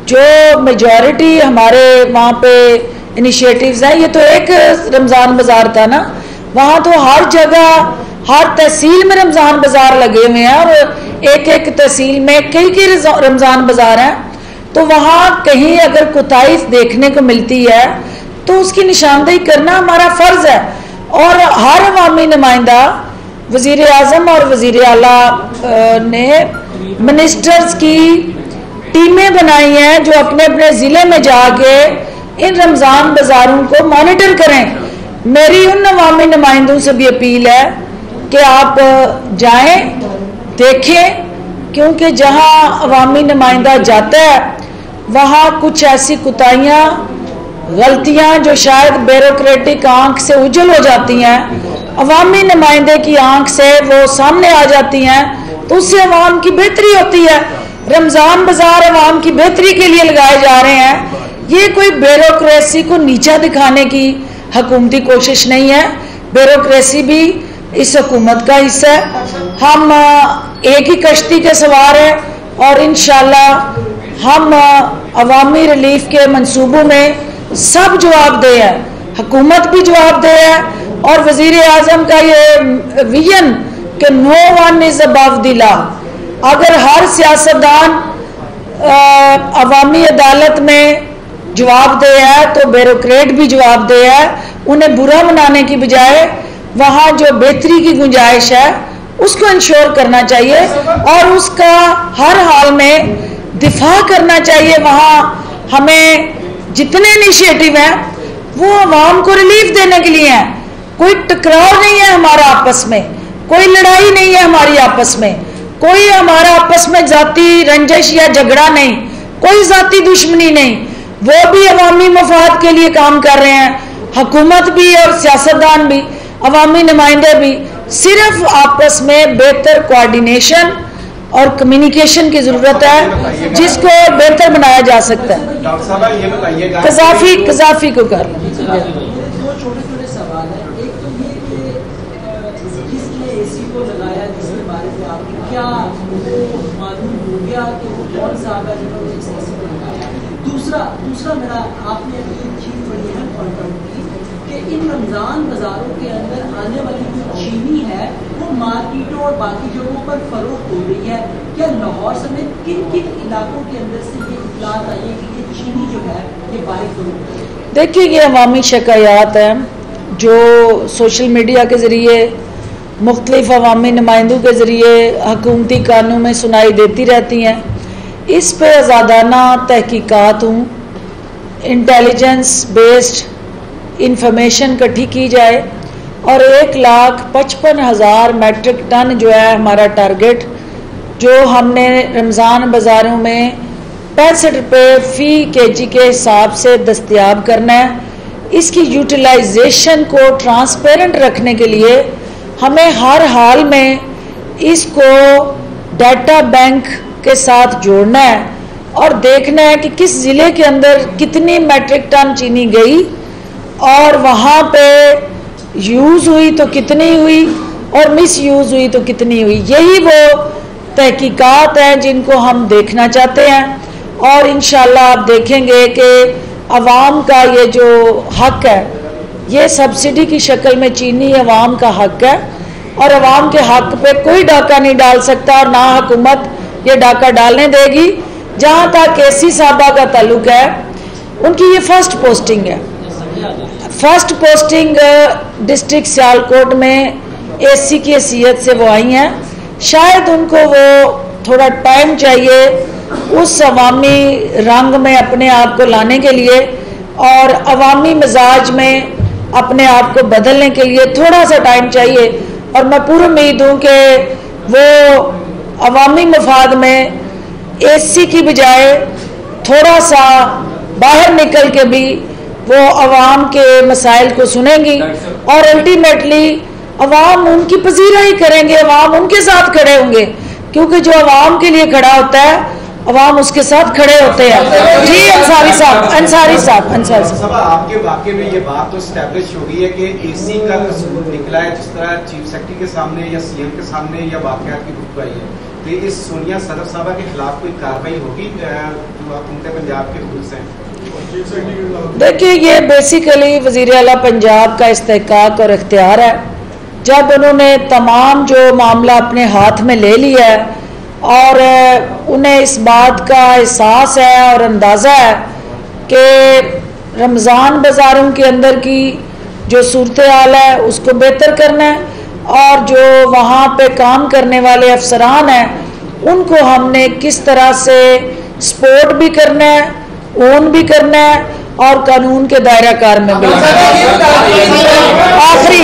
जो मेजॉरिटी हमारे वहाँ पे इनिशिएटिव्स हैं, ये तो एक रमज़ान बाज़ार था ना, वहाँ तो हर जगह हर तहसील में रमज़ान बाज़ार लगे हुए हैं और एक एक तहसील में कई रमज़ान बाज़ार हैं। तो वहाँ कहीं अगर कोताही देखने को मिलती है तो उसकी निशानदेही करना हमारा फ़र्ज़ है। और हर अवामी नुमाइंदा वज़ीर आज़म और वज़ीर आला ने मिनिस्टर्स की टीमें बनाई हैं जो अपने अपने ज़िले में जाके इन रमज़ान बाज़ारों को मॉनिटर करें। मेरी उन अवामी नुमाइंदों से भी अपील है कि आप जाएं, देखें, क्योंकि जहां अवामी नुमाइंदा जाता है वहां कुछ ऐसी कुताहियां, गलतियां जो शायद ब्यूरोक्रेटिक आंख से उजल हो जाती हैं, अवामी नुमाइंदे की आंख से वो सामने आ जाती हैं, तो उससे अवाम की बेहतरी होती है। रमज़ान बाज़ार अवाम की बेहतरी के लिए लगाए जा रहे हैं। ये कोई ब्यूरोक्रेसी को नीचा दिखाने की हुकूमती कोशिश नहीं है। ब्यूरोक्रेसी भी इस हुकूमत का हिस्सा है। हम एक ही कश्ती के सवार हैं और इंशाल्लाह हम अवामी रिलीफ के मंसूबों में सब जवाबदेह है, हुकूमत भी जवाबदेह है और वज़ीर आज़म का ये विजन कि no one is above the law. अगर हर सियासतदान अवामी अदालत में जवाबदेह है तो ब्यूरोक्रेट भी जवाबदेह है। उन्हें बुरा मनाने की बजाय वहाँ जो बेहतरी की गुंजाइश है उसको इंश्योर करना चाहिए और उसका हर हाल में दिफा करना चाहिए। वहाँ हमें जितने इनिशिएटिव हैं वो आवाम को रिलीफ देने के लिए हैं। कोई टकराव नहीं है हमारा आपस में, कोई लड़ाई नहीं है हमारी आपस में, कोई हमारा आपस में जाति रंजिश या झगड़ा नहीं, कोई जाति दुश्मनी नहीं। वो भी अवामी मफाद के लिए काम कर रहे हैं, हुकूमत भी और सियासतदान भी, अवामी नुमाइंदे भी। सिर्फ आपस में बेहतर कोऑर्डिनेशन और कम्युनिकेशन की जरूरत है जिसको बेहतर बनाया जा सकता है। डॉक्टर साहब ये बताइएगा, कज़ाफी को कर दो छोटे सवाल है। एक तो ये कि किसने एसी को लगाया, जिसके बारे में आपको क्या मालूम हो गया कि वो कौन सा आगा जिन्होंने एसी को लगाया? दूसरा मेरा आपने अभी एक चीज पढ़ी है पॉइंट आउट की कि इन रमज़ान बाज़ारों के अंदर आने वाली जो चीनी है वो मार्केटों और बाकी जगहों पर फरोख्त हो रही है। क्या लाहौर समेत किन किन इलाकों के अंदर से ये इत्तलात आई है कि ये चीनी जो है ये बाहर फरोख्त है? देखिए, ये अवामी शिकायत हैं जो सोशल मीडिया के ज़रिए मुख्तलिफ अवामी नुमाइंदों के ज़रिए हुकूमती कानून में सुनाई देती रहती हैं। इस पे आज़ादाना तहकीकात हूँ, इंटेलिजेंस बेस्ड इंफॉर्मेशन इकट्ठी की जाए और 1,55,000 मैट्रिक टन जो है हमारा टारगेट, जो हमने रमज़ान बाज़ारों में 65 रुपये फ़ी केजी के हिसाब से दस्तयाब करना है। इसकी यूटिलाइजेशन को ट्रांसपेरेंट रखने के लिए हमें हर हाल में इसको डाटा बैंक के साथ जोड़ना है और देखना है कि किस ज़िले के अंदर कितनी मैट्रिक टन चीनी गई और वहाँ पे यूज़ हुई तो कितनी हुई और मिस यूज़ हुई तो कितनी हुई। यही वो तहकीकात हैं जिनको हम देखना चाहते हैं और इंशाल्लाह आप देखेंगे कि अवाम का ये जो हक है, ये सब्सिडी की शक्ल में चीनी अवाम का हक है और अवाम के हक पे कोई डाका नहीं डाल सकता और ना हुकूमत ये डाका डालने देगी। जहाँ तक एसी साहबा का ताल्लुक है, उनकी ये फर्स्ट पोस्टिंग है। फर्स्ट पोस्टिंग डिस्ट्रिक्ट सियालकोट में एसी की हैसियत से वो आई हैं। शायद उनको वो थोड़ा टाइम चाहिए उस अवामी रंग में अपने आप को लाने के लिए और अवामी मिजाज में अपने आप को बदलने के लिए थोड़ा सा टाइम चाहिए। और मैं पूरी उम्मीद हूँ कि वो अवामी मफाद में एसी की बजाय थोड़ा सा बाहर निकल के भी वो अवाम के मसाइल को सुनेंगी और अल्टीमेटली अवाम उनकी पजीराई करेंगे, अवाम उनके साथ खड़े होंगे, क्योंकि जो अवाम के लिए खड़ा होता है अवाम उसके साथ खड़े होते हैं। जी अंसारी साहब आपके वाकई में ये बात तो स्टैब्लिश हो गई है कि एसी का कसूर निकला है, जिस तरह चीफ सेक्रेटरी के सामने या सीएम के सामने या वाकयात की गुफ्तगू आई है, तो इस सोनिया सदर साहबा के खिलाफ कोई कार्रवाई होगी जो हुकूमत पंजाब के रूल्स हैं? देखिए, ये बेसिकली वज़ीर आला पंजाब का इस्तेहकाक और इख्तियार है। जब उन्होंने तमाम जो मामला अपने हाथ में ले लिया है और उन्हें इस बात का एहसास है और अंदाज़ा है कि रमज़ान बाज़ारों के अंदर की जो सूरत हाल है उसको बेहतर करना है और जो वहाँ पे काम करने वाले अफसरान हैं उनको हमने किस तरह से सपोर्ट भी करना है, ओन भी करना है और कानून के दायरा कार में भी। आखिरी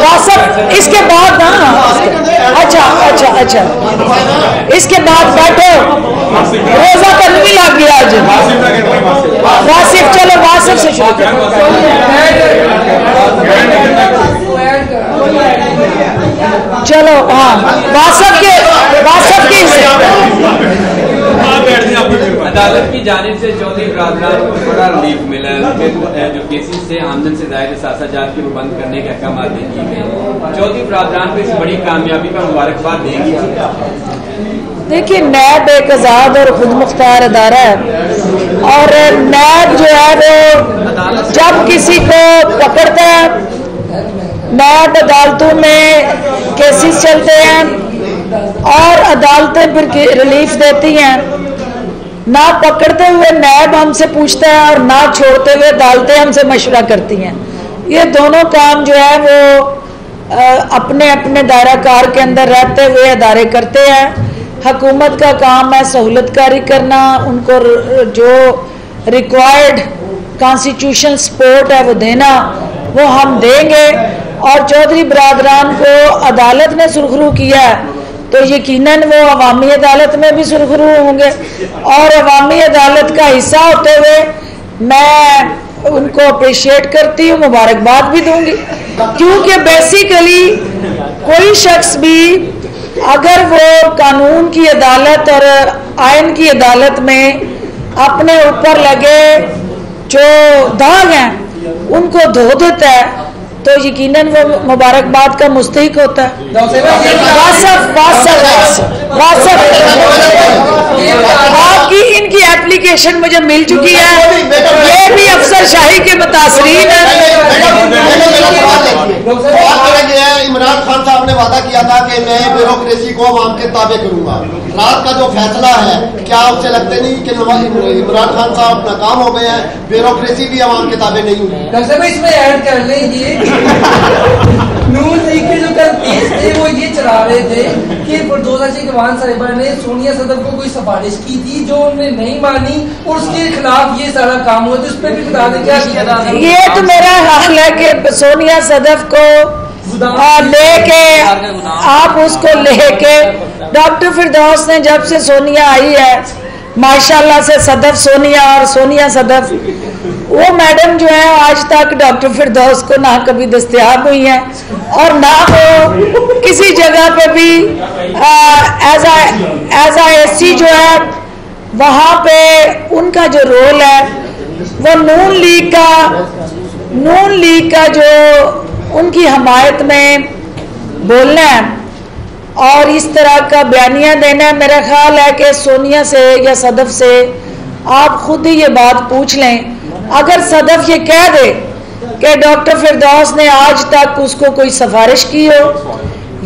वासफ इसके बाद ना, अच्छा इसके बाद बैठो, रोजा तक भी लग गया आज। वासिफ, चलो वासिफ से शुरू करो। चलो हाँ, वासफ के अदालत की जानिब से चौधरी बरादरान को बड़ा रिलीफ मिला है। जो केसेस से आमदन से ज़ायद सासाजात के बंद करने के अहकाम किए गए, चौधरी बरादरान को इस बड़ी कामयाबी पर मुबारकबाद देंगे। देखिए, नैब एक आज़ाद और खुद मुख्तार अदारा है और नैब जो है वो जब किसी को पकड़ता है, नैब अदालतों में केसेस चलते हैं और अदालतें फिर रिलीफ देती हैं। ना पकड़ते हुए नैब हमसे पूछता है और ना छोड़ते हुए अदालतें हमसे मशवरा करती हैं। ये दोनों काम जो है वो अपने अपने दायरा कार के अंदर रहते हुए अदारे करते हैं। हुकूमत का काम है सहूलतकारी करना, उनको जो रिक्वायर्ड कॉन्स्टिट्यूशनल सपोर्ट है वो देना, वो हम देंगे। और चौधरी बरादरान को अदालत ने सुरखरू किया है तो यकीनन वो अवामी अदालत में भी सुरखरू होंगे और अवामी अदालत का हिस्सा होते हुए मैं उनको अप्रिशिएट करती हूँ, मुबारकबाद भी दूंगी। क्योंकि बेसिकली कोई शख्स भी अगर वो कानून की अदालत और आइन की अदालत में अपने ऊपर लगे जो दाग हैं उनको धो देता है तो यकीनन वो मुबारकबाद का मुस्तहिक होता है। आपकी इनकी एप्लीकेशन मुझे मिल चुकी है, ये भी अफसर शाही के मुतासरीन है। इमरान खान साहब ने वादा किया था कि मैं ब्यूरोक्रेसी को आवाम के ताबे करूंगा। रात का जो फैसला है, क्या आपसे लगता नहीं कि इमरान खान साहब नाकाम हो गए हैं, ब्यूरोक्रेसी भी आवाम के ताबे नहीं हुई? डॉक्टर साहब इसमें ऐड कर लें ये नून लीग के जो कल केस थे वो ये चला रहे थे कि फिरदौसा शेखवान साहिबा ने सोनिया सदर को कोई सिफारिश की थी जो उन्होंने नहीं मानी और उसके खिलाफ ये सारा काम हुआ, तो उस पर भी बता दें क्या किया। ये तो मेरा हाल है कि सोनिया सदर को लेके आप उसको लेके डॉक्टर फिरदौस ने जब से सोनिया आई है माशाल्लाह से सदफ सोनिया और सोनिया सदफ, वो मैडम जो है आज तक डॉक्टर फिरदौस को ना कभी दस्तयाब हुई है और ना वो किसी जगह पे भी एज आ एसी जो है वहाँ पे उनका जो रोल है वो नून लीग का जो उनकी हमायत में बोलना है और इस तरह का बयानिया देना है। मेरा ख्याल है कि सोनिया से या सदफ से आप खुद ही ये बात पूछ लें। अगर सदफ ये कह दे कि डॉक्टर फिरदौस ने आज तक उसको कोई सिफारिश की हो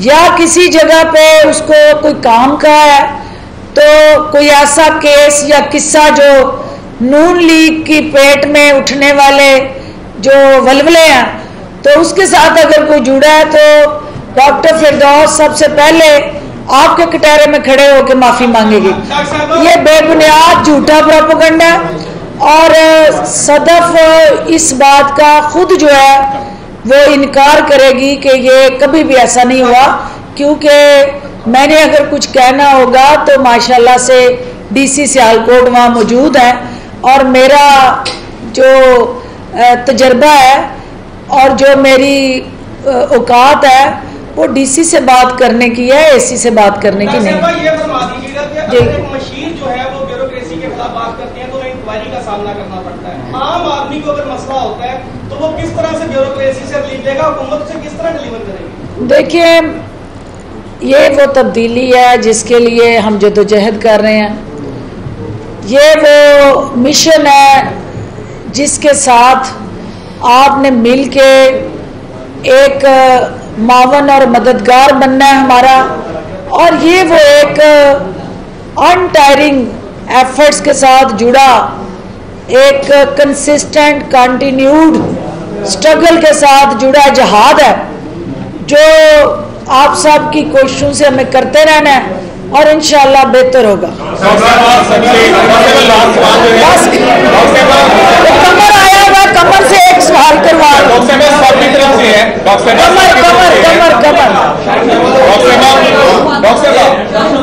या किसी जगह पे उसको कोई काम कहा है, तो कोई ऐसा केस या किस्सा जो नून लीग की पेट में उठने वाले जो वलवले हैं तो उसके साथ अगर कोई जुड़ा है तो डॉक्टर फिरदौस सबसे पहले आपके कटहरे में खड़े होकर माफी मांगेगी। ये बेबुनियाद झूठा प्रोपेगेंडा है और सदफ इस बात का खुद जो है वो इनकार करेगी कि ये कभी भी ऐसा नहीं हुआ, क्योंकि मैंने अगर कुछ कहना होगा तो माशाल्लाह से डीसी सियालकोट वहाँ मौजूद है और मेरा जो तजर्बा है और जो मेरी औकात है वो डीसी से बात करने की है, एसी से बात करने की नहीं। ये फरमा दीजिएगा कि अगर एक मशीन जो है वो ब्यूरोक्रेसी के खिलाफ बात करती है तो इंक्वायरी का सामना करना पड़ता है। आम आदमी को अगर मसला होता है तो वो किस तरह से ब्यूरोक्रेसी से रिलीफ देगा, हुकूमत से किस तरह डिलीवर करेगी? देखिए, ये वो तब्दीली है जिसके लिए हम जद्दोजहद कर रहे हैं। ये वो मिशन है जिसके साथ आपने मिल के एक मावन और मददगार बनना है हमारा, और ये वो एक अनटायरिंग एफर्ट्स के साथ जुड़ा एक कंसिस्टेंट कंटिन्यूड स्ट्रगल के साथ जुड़ा जहाद है जो आप सब की कोशिशों से हमें करते रहना है और इंशाल्लाह बेहतर होगा। कमर आया हुआ, कमर से एक सवाल करवा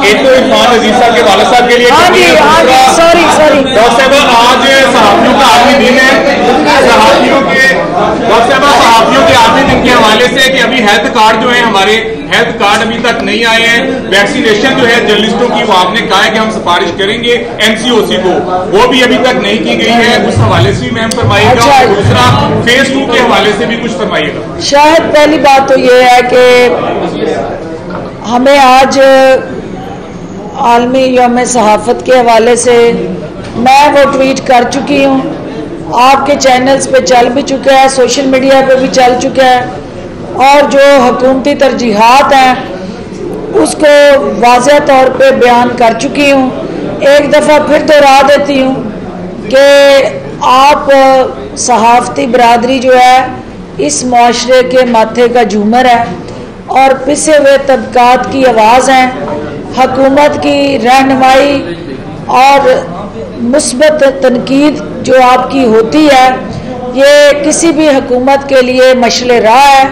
एक तो इरफान अजीज साहब के वाले साहब के लिए सॉरी डॉक्टर साहब आज सहाफियों का आखिरी दिन है। सहाफियों के आखिरी दिन के हवाले से कि अभी हेल्थ कार्ड जो है हमारे हेल्थ कार्ड अभी तक नहीं आए हैं। वैक्सीनेशन जो है जर्नलिस्टों की वो आपने कहा है कि हम सिफारिश करेंगे एनसीओसी को, वो भी अभी तक नहीं की गई है। उस हवाले से भी मैम फरमाइएगा। अच्छा। दूसरा फेज 2 के हवाले से भी कुछ फरमाइएगा। शायद पहली बात तो ये है कि हमें आज आलमी यौम सहाफत के हवाले से मैं वो ट्वीट कर चुकी हूँ, आपके चैनल्स पे चल भी चुका है, सोशल मीडिया पे भी चल चुका है, और जो हुकूमती तरजीहात हैं उसको वाज़ेह तौर पे बयान कर चुकी हूँ। एक दफ़ा फिर दोहरा देती हूँ कि आप सहाफ़ती बरादरी जो है इस माशरे के माथे का झूमर है और पिसे हुए तबकात की आवाज़ हैं। हुकूमत की रहनुमाई और मुस्बत तनकीद जो आपकी होती है ये किसी भी हुकूमत के लिए मशले राह है,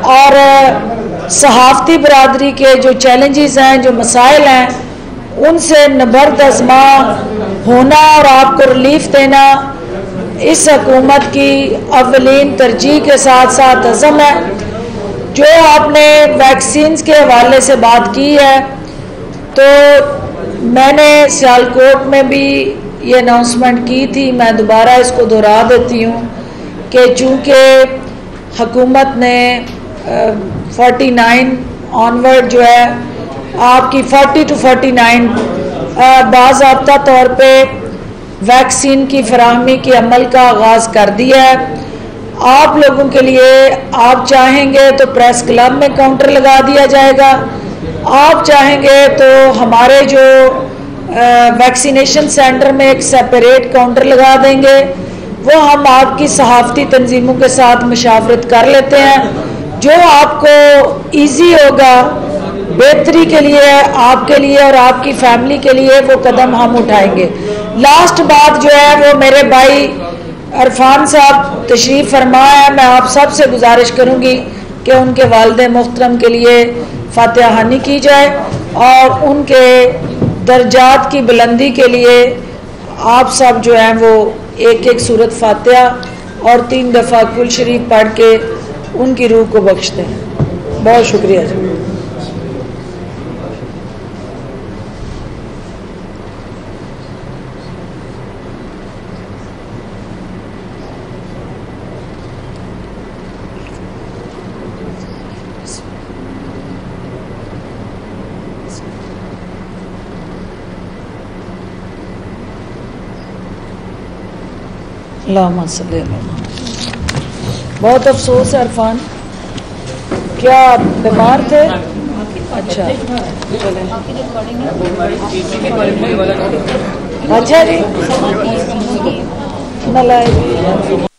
और सहाफ़ती बरादरी के जो चैलेंजेस हैं, जो मसाइल हैं, उनसे नबर्द आज़मा होना और आपको रिलीफ देना इस हुकूमत की अव्वलीन तरजीह के साथ साथ अज़म है। जो आपने वैक्सीन के हवाले से बात की है, तो मैंने सियालकोट में भी ये अनाउंसमेंट की थी, मैं दोबारा इसको दोहरा देती हूँ कि चूँकि हुकूमत ने 49 ऑनवर्ड जो है आपकी 40 to 49 बाज़ाब्ता तौर पे वैक्सीन की फराहमी के अमल का आगाज़ कर दिया है। आप लोगों के लिए आप चाहेंगे तो प्रेस क्लब में काउंटर लगा दिया जाएगा, आप चाहेंगे तो हमारे जो वैक्सीनेशन सेंटर में एक सेपरेट काउंटर लगा देंगे, वो हम आपकी सहाफ़ती तंजीमों के साथ मुशावरत कर लेते हैं। जो आपको इजी होगा बेहतरी के लिए, आपके लिए और आपकी फैमिली के लिए, वो कदम हम उठाएंगे। लास्ट बात जो है वो मेरे भाई इरफान साहब तशरीफ़ फरमा है, मैं आप सब से गुजारिश करूँगी कि उनके वालिद मोहतरम के लिए फातिहानी की जाए और उनके दर्जात की बुलंदी के लिए आप सब जो हैं वो एक एक सूरत फातिहा और 3 दफ़ा कुल शरीफ पढ़ के उनकी रूह को बख्श दें। बहुत शुक्रिया जी। बहुत अफसोस है इरफान, क्या बीमार थे? अच्छा अच्छा जी, नलायक।